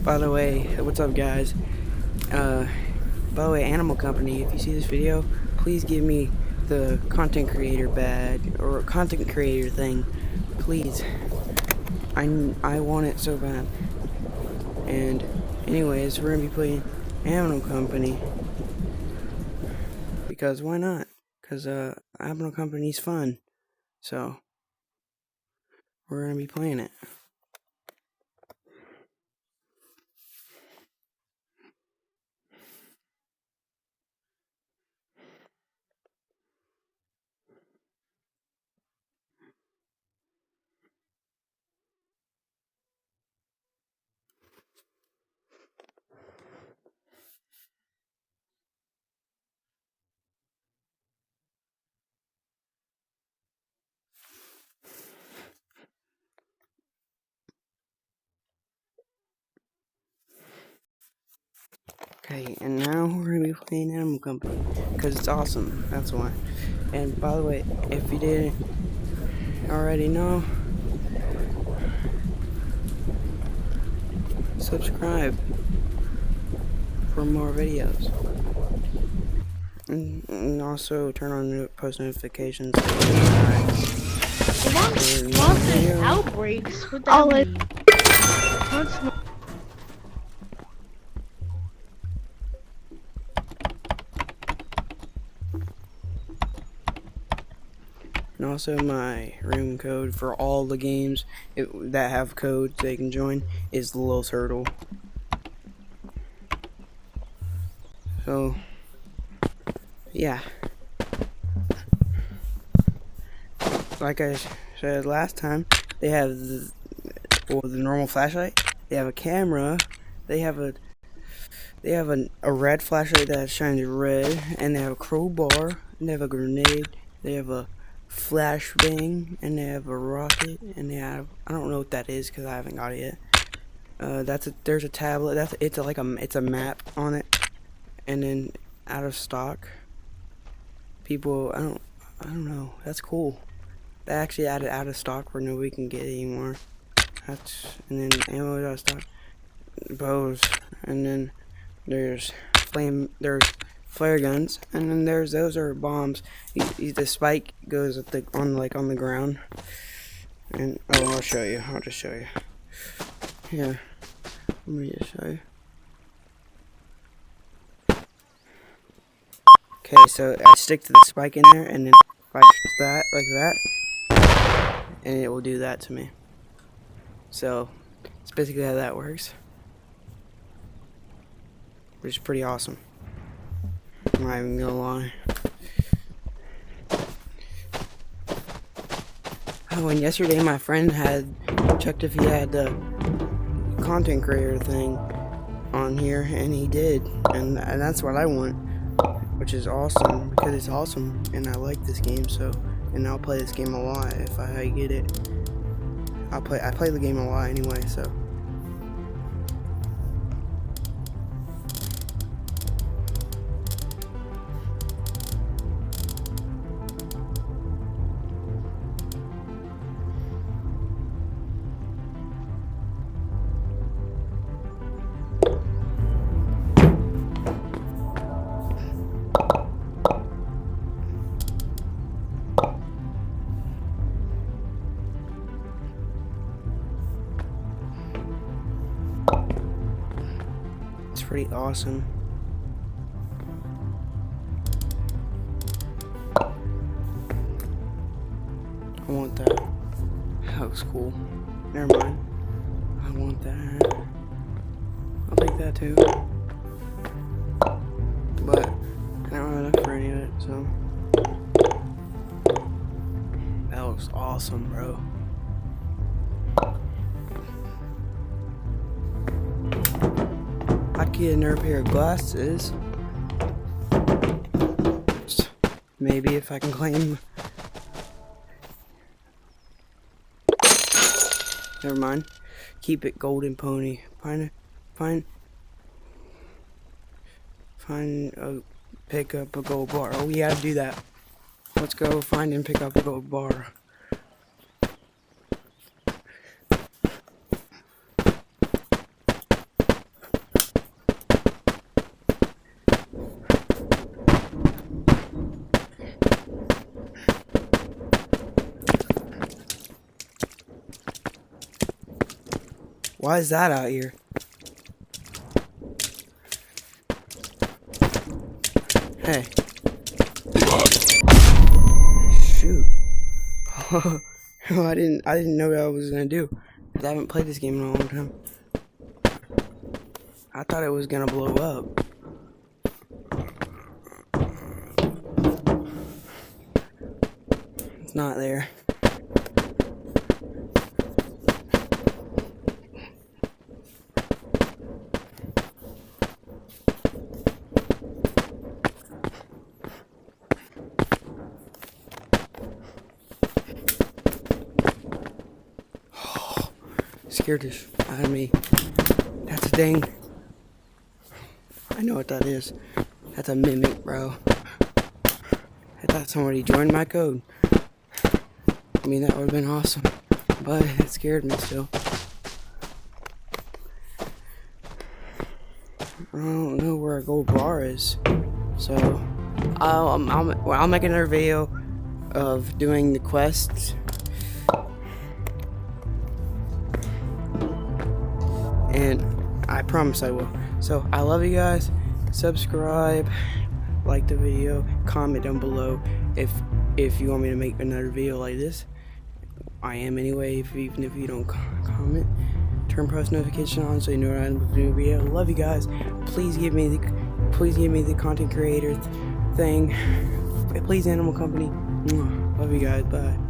By the way, what's up, guys? By the way, Animal Company, if you see this video, please give me the content creator badge or content creator thing, please. I want it so bad. And anyways, we're gonna be playing Animal Company because why not? Because Animal Company's fun, so we're gonna be playing it. Okay, and now we're gonna be playing Animal Company because it's awesome. That's why. And by the way, if you didn't already know, subscribe for more videos, and also turn on post notifications. Monster outbreaks. What that mean? And also my room code for all the games that have codes they can join is the little turtle. So yeah, like I said last time, they have the normal flashlight, they have a camera, they have a red flashlight that shines red, and they have a crowbar, and they have a grenade, they have a flashbang, and they have a rocket, and they have, I don't know what that is because I haven't got it yet. There's a tablet. It's a map on it, and then out of stock. People, I don't know. That's cool. They actually added out of stock where nobody can get it anymore. And then ammo out of stock, bows, and then there's flare guns, and then those are bombs. The spike goes at on the ground, and I'll show you. I'll just show you. Here, let me just show you. Okay, so I stick to the spike in there, and then if I push that like that, and it will do that to me. So it's basically how that works, which is pretty awesome. I'm not even gonna lie. Oh, and yesterday my friend had checked if he had the content creator thing on here, and he did, and that's what I want, which is awesome because it's awesome, and I like this game. So, and I'll play this game a lot if I get it. I play the game a lot anyway, so. It's pretty awesome. I want that. That looks cool. Never mind. I want that. I'll take that too. But I don't have enough for any of it, so. That looks awesome, bro. I'd get another pair of glasses. Maybe if I can claim. Never mind. Keep it golden pony. Pick up a gold bar. Oh, we gotta do that. Let's go find and pick up a gold bar. Why is that out here? Hey. Shoot. I didn't know what I was gonna do. 'Cause I haven't played this game in a long time. I thought it was gonna blow up. It's not there. Scared the shit out of me. That's a thing. I know what that is. That's a mimic, bro. I thought somebody joined my code. I mean, that would have been awesome. But it scared me still. I don't know where a gold bar is. So, I'll make another video of doing the quests. And I promise I will. So I love you guys. Subscribe, like the video, comment down below if you want me to make another video like this. I am anyway, even if you don't comment. Turn post notification on so you know when I'm doing a video. Love you guys. Please give me the content creator thing. Please, Animal Company. Love you guys. Bye.